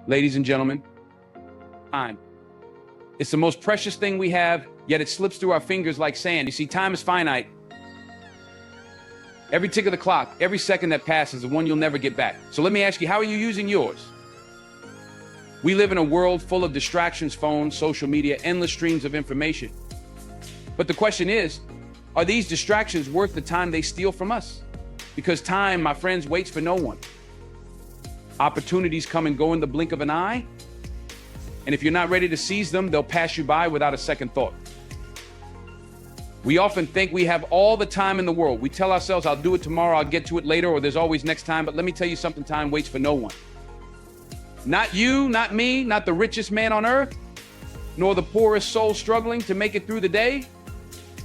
Ladies and gentlemen, time. It's the most precious thing we have, yet it slips through our fingers like sand. You see, time is finite. Every tick of the clock, every second that passes is one you'll never get back. So let me ask you, how are you using yours? We live in a world full of distractions, phones, social media, endless streams of information. But the question is, are these distractions worth the time they steal from us? Because time, my friends, waits for no one. Opportunities come and go in the blink of an eye. And if you're not ready to seize them, they'll pass you by without a second thought. We often think we have all the time in the world. We tell ourselves, I'll do it tomorrow, I'll get to it later, or there's always next time. But let me tell you something, time waits for no one. Not you, not me, not the richest man on earth, nor the poorest soul struggling to make it through the day.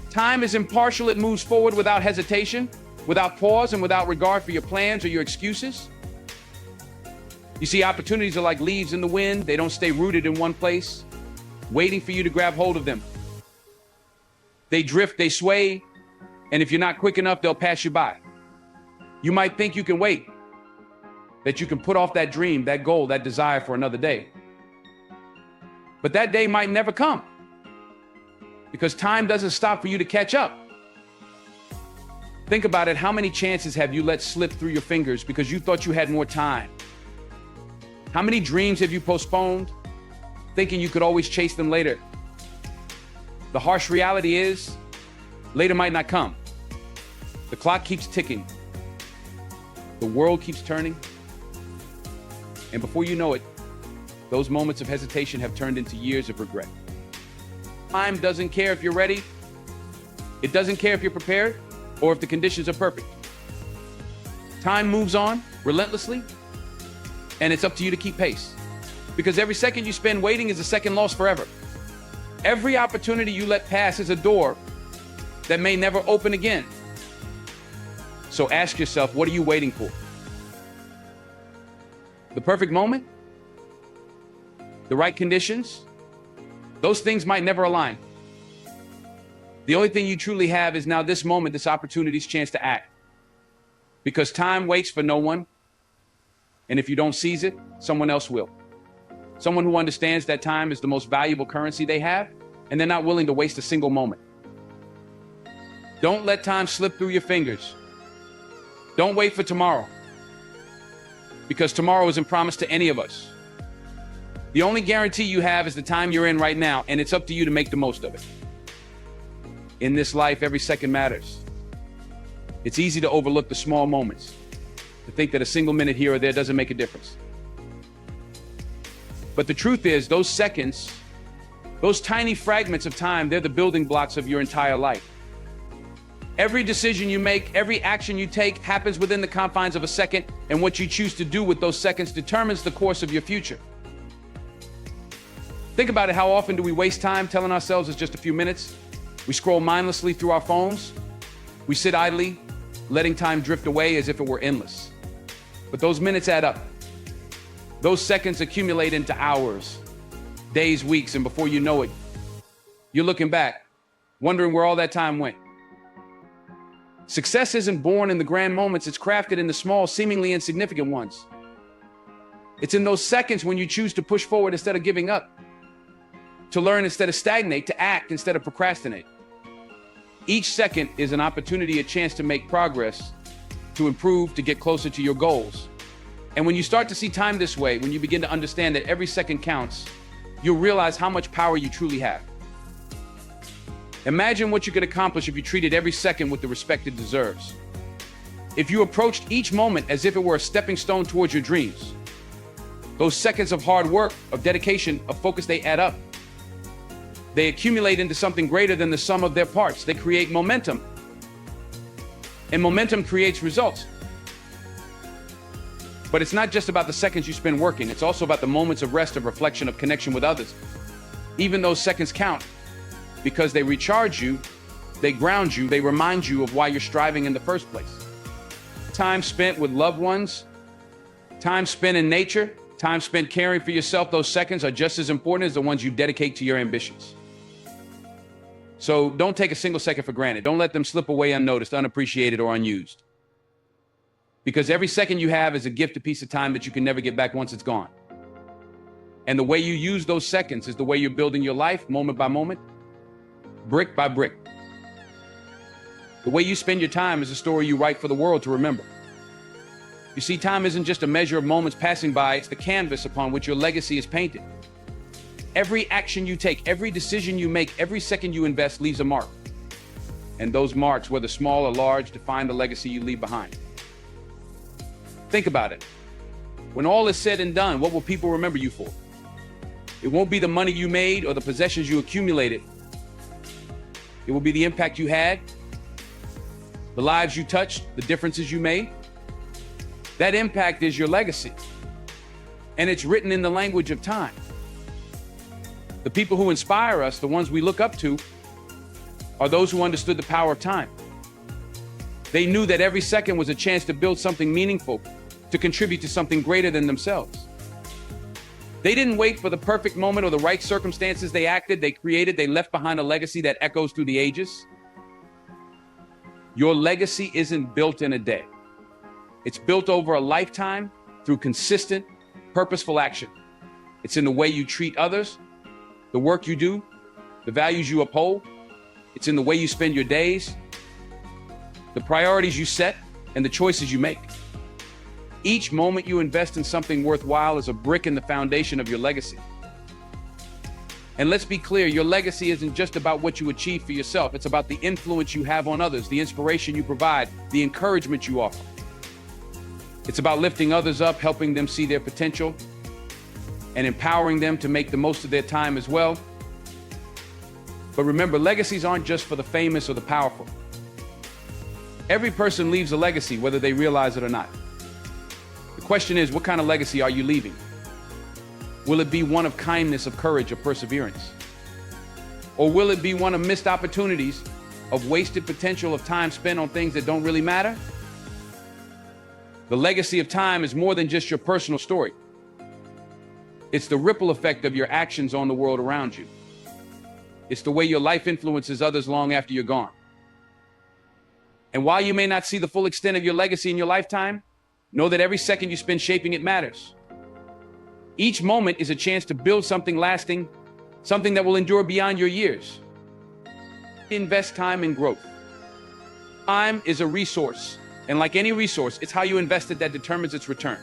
Time is impartial. It moves forward without hesitation, without pause, and without regard for your plans or your excuses. You see, opportunities are like leaves in the wind. They don't stay rooted in one place, waiting for you to grab hold of them. They drift, they sway, and if you're not quick enough, they'll pass you by. You might think you can wait, that you can put off that dream, that goal, that desire for another day. But that day might never come, because time doesn't stop for you to catch up. Think about it. How many chances have you let slip through your fingers because you thought you had more time? How many dreams have you postponed, thinking you could always chase them later? The harsh reality is, later might not come. The clock keeps ticking. The world keeps turning. And before you know it, those moments of hesitation have turned into years of regret. Time doesn't care if you're ready. It doesn't care if you're prepared or if the conditions are perfect. Time moves on relentlessly. And it's up to you to keep pace, because every second you spend waiting is a second lost forever. Every opportunity you let pass is a door that may never open again. So ask yourself, what are you waiting for? The perfect moment? The right conditions? Those things might never align. The only thing you truly have is now this moment, this opportunity's chance to act. Because time waits for no one. And if you don't seize it, someone else will. Someone who understands that time is the most valuable currency they have, and they're not willing to waste a single moment. Don't let time slip through your fingers. Don't wait for tomorrow, because tomorrow isn't promised to any of us. The only guarantee you have is the time you're in right now, and it's up to you to make the most of it. In this life, every second matters. It's easy to overlook the small moments, to think that a single minute here or there doesn't make a difference. But the truth is, those seconds, those tiny fragments of time, they're the building blocks of your entire life. Every decision you make, every action you take happens within the confines of a second, and what you choose to do with those seconds determines the course of your future. Think about it. How often do we waste time telling ourselves it's just a few minutes? We scroll mindlessly through our phones. We sit idly, letting time drift away as if it were endless. But those minutes add up. Those seconds accumulate into hours, days, weeks, and before you know it, you're looking back, wondering where all that time went. Success isn't born in the grand moments, it's crafted in the small, seemingly insignificant ones. It's in those seconds when you choose to push forward instead of giving up, to learn instead of stagnate, to act instead of procrastinate. Each second is an opportunity, a chance to make progress, to improve, to get closer to your goals. And when you start to see time this way, when you begin to understand that every second counts, you'll realize how much power you truly have. Imagine what you could accomplish if you treated every second with the respect it deserves. If you approached each moment as if it were a stepping stone towards your dreams. Those seconds of hard work, of dedication, of focus, they add up. They accumulate into something greater than the sum of their parts. They create momentum. And momentum creates results. But it's not just about the seconds you spend working. It's also about the moments of rest, of reflection, of connection with others. Even those seconds count, because they recharge you, they ground you, they remind you of why you're striving in the first place. Time spent with loved ones, time spent in nature, time spent caring for yourself, those seconds are just as important as the ones you dedicate to your ambitions. So don't take a single second for granted. Don't let them slip away unnoticed, unappreciated, or unused. Because every second you have is a gift, a piece of time that you can never get back once it's gone. And the way you use those seconds is the way you're building your life, moment by moment, brick by brick. The way you spend your time is a story you write for the world to remember. You see, time isn't just a measure of moments passing by, it's the canvas upon which your legacy is painted. Every action you take, every decision you make, every second you invest leaves a mark. And those marks, whether small or large, define the legacy you leave behind. Think about it. When all is said and done, what will people remember you for? It won't be the money you made or the possessions you accumulated. It will be the impact you had, the lives you touched, the differences you made. That impact is your legacy. And it's written in the language of time. The people who inspire us, the ones we look up to, are those who understood the power of time. They knew that every second was a chance to build something meaningful, to contribute to something greater than themselves. They didn't wait for the perfect moment or the right circumstances. They acted, they created, they left behind a legacy that echoes through the ages. Your legacy isn't built in a day. It's built over a lifetime through consistent, purposeful action. It's in the way you treat others, the work you do, the values you uphold. It's in the way you spend your days, the priorities you set, and the choices you make. Each moment you invest in something worthwhile is a brick in the foundation of your legacy. And let's be clear, your legacy isn't just about what you achieve for yourself. It's about the influence you have on others, the inspiration you provide, the encouragement you offer. It's about lifting others up, helping them see their potential, and empowering them to make the most of their time as well. But remember, legacies aren't just for the famous or the powerful. Every person leaves a legacy, whether they realize it or not. The question is, what kind of legacy are you leaving? Will it be one of kindness, of courage, of perseverance? Or will it be one of missed opportunities, of wasted potential, of time spent on things that don't really matter? The legacy of time is more than just your personal story. It's the ripple effect of your actions on the world around you. It's the way your life influences others long after you're gone. And while you may not see the full extent of your legacy in your lifetime, know that every second you spend shaping it matters. Each moment is a chance to build something lasting, something that will endure beyond your years. Invest time in growth. Time is a resource, and like any resource, it's how you invest it that determines its return.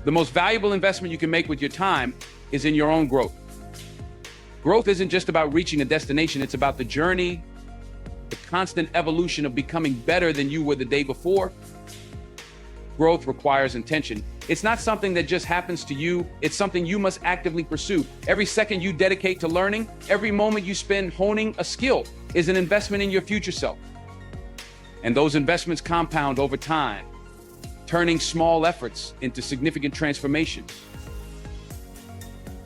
The most valuable investment you can make with your time is in your own growth. Growth isn't just about reaching a destination, it's about the journey, the constant evolution of becoming better than you were the day before. Growth requires intention. It's not something that just happens to you, it's something you must actively pursue. Every second you dedicate to learning, every moment you spend honing a skill is an investment in your future self. And those investments compound over time, turning small efforts into significant transformations.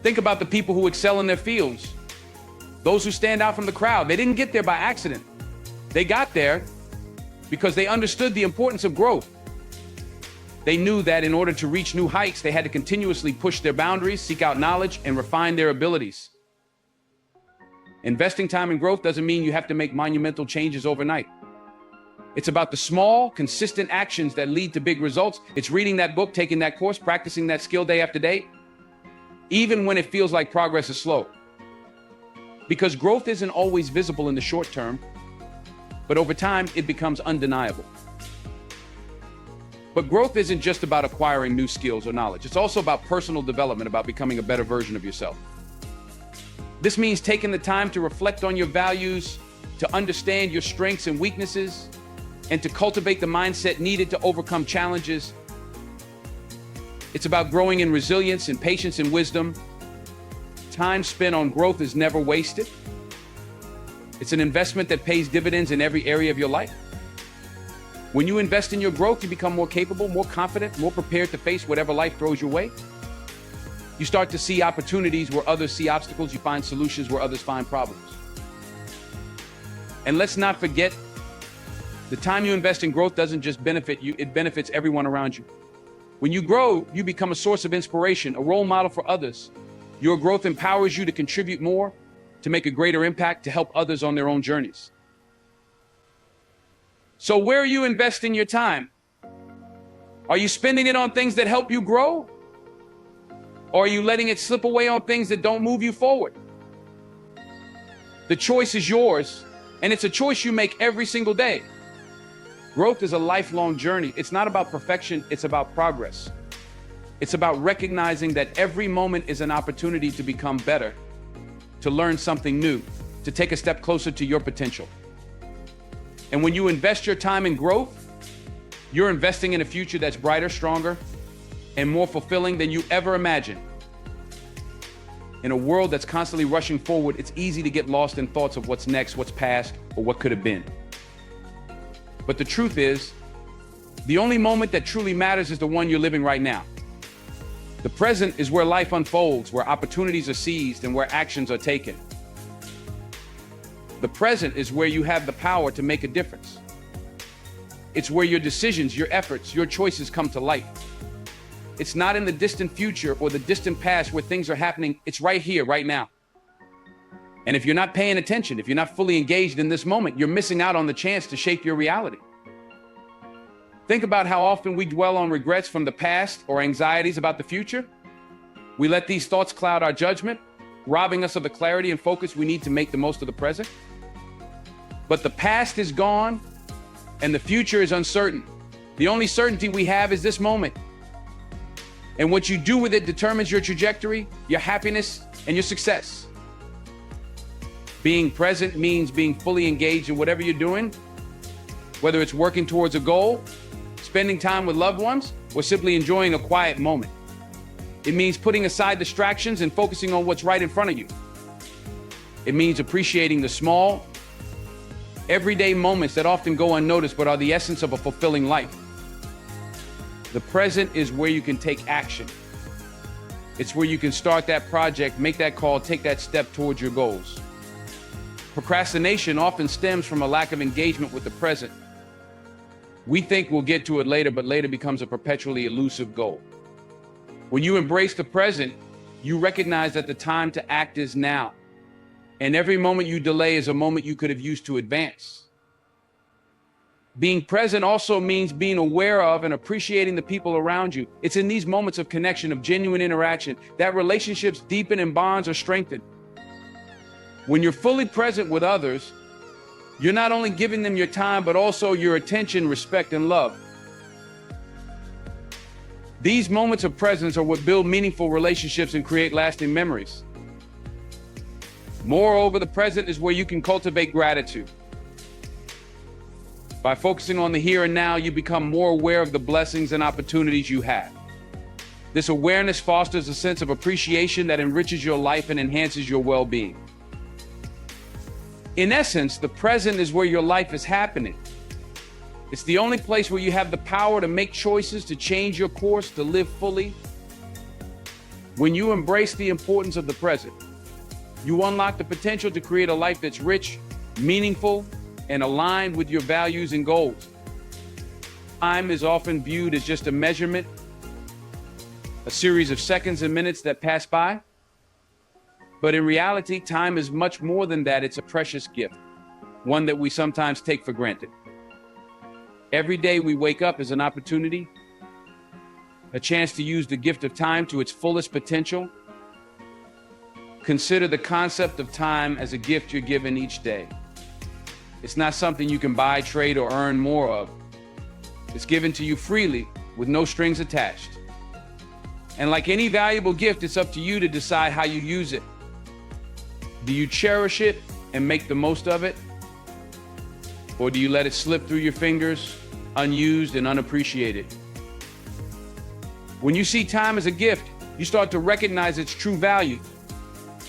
Think about the people who excel in their fields, those who stand out from the crowd. They didn't get there by accident. They got there because they understood the importance of growth. They knew that in order to reach new heights, they had to continuously push their boundaries, seek out knowledge, and refine their abilities. Investing time in growth doesn't mean you have to make monumental changes overnight. It's about the small, consistent actions that lead to big results. It's reading that book, taking that course, practicing that skill day after day, even when it feels like progress is slow. Because growth isn't always visible in the short term, but over time, it becomes undeniable. But growth isn't just about acquiring new skills or knowledge. It's also about personal development, about becoming a better version of yourself. This means taking the time to reflect on your values, to understand your strengths and weaknesses, and to cultivate the mindset needed to overcome challenges. It's about growing in resilience, in patience, and wisdom. Time spent on growth is never wasted. It's an investment that pays dividends in every area of your life. When you invest in your growth, you become more capable, more confident, more prepared to face whatever life throws your way. You start to see opportunities where others see obstacles. You find solutions where others find problems. And let's not forget, the time you invest in growth doesn't just benefit you, it benefits everyone around you. When you grow, you become a source of inspiration, a role model for others. Your growth empowers you to contribute more, to make a greater impact, to help others on their own journeys. So where are you investing your time? Are you spending it on things that help you grow? Or are you letting it slip away on things that don't move you forward? The choice is yours, and it's a choice you make every single day. Growth is a lifelong journey. It's not about perfection, it's about progress. It's about recognizing that every moment is an opportunity to become better, to learn something new, to take a step closer to your potential. And when you invest your time in growth, you're investing in a future that's brighter, stronger, and more fulfilling than you ever imagined. In a world that's constantly rushing forward, it's easy to get lost in thoughts of what's next, what's past, or what could have been. But the truth is, the only moment that truly matters is the one you're living right now. The present is where life unfolds, where opportunities are seized, and where actions are taken. The present is where you have the power to make a difference. It's where your decisions, your efforts, your choices come to life. It's not in the distant future or the distant past where things are happening. It's right here, right now. And if you're not paying attention, if you're not fully engaged in this moment, you're missing out on the chance to shape your reality. Think about how often we dwell on regrets from the past or anxieties about the future. We let these thoughts cloud our judgment, robbing us of the clarity and focus we need to make the most of the present. But the past is gone and the future is uncertain. The only certainty we have is this moment. And what you do with it determines your trajectory, your happiness, and your success. Being present means being fully engaged in whatever you're doing, whether it's working towards a goal, spending time with loved ones, or simply enjoying a quiet moment. It means putting aside distractions and focusing on what's right in front of you. It means appreciating the small, everyday moments that often go unnoticed but are the essence of a fulfilling life. The present is where you can take action. It's where you can start that project, make that call, take that step towards your goals. Procrastination often stems from a lack of engagement with the present. We think we'll get to it later, but later becomes a perpetually elusive goal. When you embrace the present, you recognize that the time to act is now. And every moment you delay is a moment you could have used to advance. Being present also means being aware of and appreciating the people around you. It's in these moments of connection, of genuine interaction, that relationships deepen and bonds are strengthened. When you're fully present with others, you're not only giving them your time, but also your attention, respect, and love. These moments of presence are what build meaningful relationships and create lasting memories. Moreover, the present is where you can cultivate gratitude. By focusing on the here and now, you become more aware of the blessings and opportunities you have. This awareness fosters a sense of appreciation that enriches your life and enhances your well-being. In essence, the present is where your life is happening. It's the only place where you have the power to make choices, to change your course, to live fully. When you embrace the importance of the present, you unlock the potential to create a life that's rich, meaningful, and aligned with your values and goals. Time is often viewed as just a measurement, a series of seconds and minutes that pass by. But in reality, time is much more than that. It's a precious gift, one that we sometimes take for granted. Every day we wake up is an opportunity, a chance to use the gift of time to its fullest potential. Consider the concept of time as a gift you're given each day. It's not something you can buy, trade, or earn more of. It's given to you freely with no strings attached. And like any valuable gift, it's up to you to decide how you use it. Do you cherish it and make the most of it? Or do you let it slip through your fingers, unused and unappreciated? When you see time as a gift, you start to recognize its true value.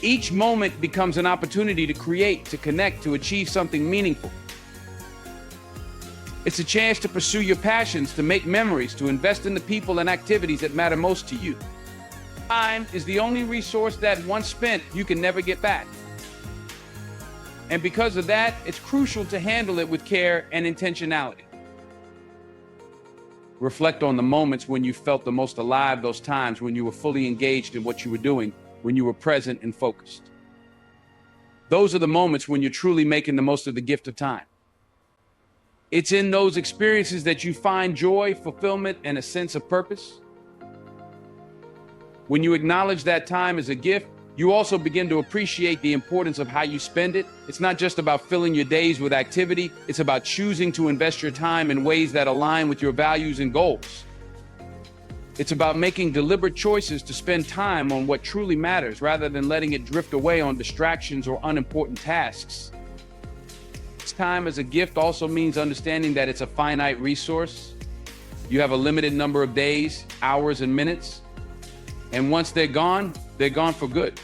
Each moment becomes an opportunity to create, to connect, to achieve something meaningful. It's a chance to pursue your passions, to make memories, to invest in the people and activities that matter most to you. Time is the only resource that, once spent, you can never get back. And because of that, it's crucial to handle it with care and intentionality. Reflect on the moments when you felt the most alive, those times when you were fully engaged in what you were doing, when you were present and focused. Those are the moments when you're truly making the most of the gift of time. It's in those experiences that you find joy, fulfillment, and a sense of purpose. When you acknowledge that time as a gift, you also begin to appreciate the importance of how you spend it. It's not just about filling your days with activity, it's about choosing to invest your time in ways that align with your values and goals. It's about making deliberate choices to spend time on what truly matters rather than letting it drift away on distractions or unimportant tasks. Time as a gift also means understanding that it's a finite resource. You have a limited number of days, hours, and minutes. And once they're gone for good.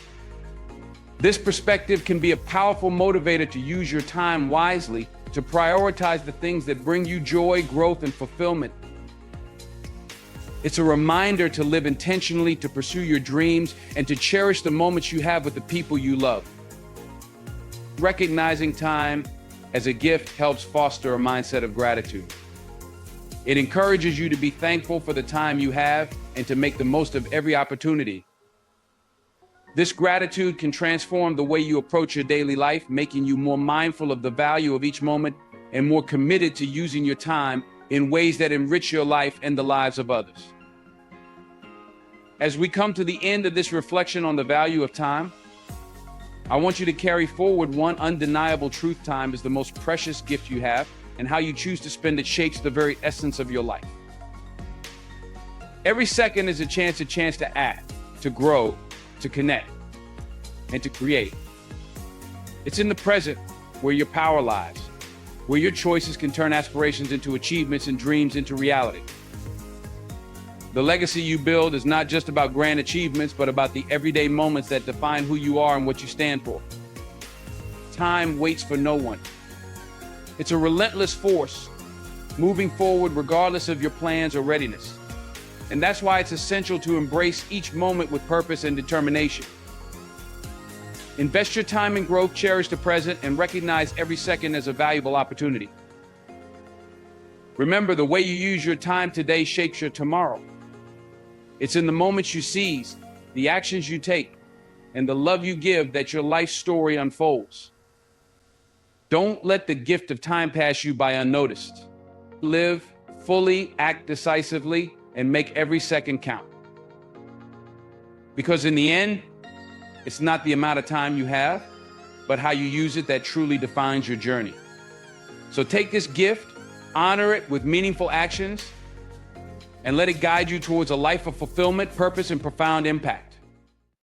This perspective can be a powerful motivator to use your time wisely, to prioritize the things that bring you joy, growth, and fulfillment. It's a reminder to live intentionally, to pursue your dreams, and to cherish the moments you have with the people you love. Recognizing time as a gift helps foster a mindset of gratitude. It encourages you to be thankful for the time you have and to make the most of every opportunity. This gratitude can transform the way you approach your daily life, making you more mindful of the value of each moment and more committed to using your time in ways that enrich your life and the lives of others. As we come to the end of this reflection on the value of time, I want you to carry forward one undeniable truth: time is the most precious gift you have, and how you choose to spend it shapes the very essence of your life. Every second is a chance to act, to grow, to connect, and to create. It's in the present where your power lies, where your choices can turn aspirations into achievements and dreams into reality. The legacy you build is not just about grand achievements, but about the everyday moments that define who you are and what you stand for. Time waits for no one. It's a relentless force, moving forward regardless of your plans or readiness. And that's why it's essential to embrace each moment with purpose and determination. Invest your time in growth, cherish the present, and recognize every second as a valuable opportunity. Remember, the way you use your time today shapes your tomorrow. It's in the moments you seize, the actions you take, and the love you give that your life story unfolds. Don't let the gift of time pass you by unnoticed. Live fully, act decisively, and make every second count. Because in the end, it's not the amount of time you have, but how you use it that truly defines your journey. So take this gift, honor it with meaningful actions, and let it guide you towards a life of fulfillment, purpose, and profound impact.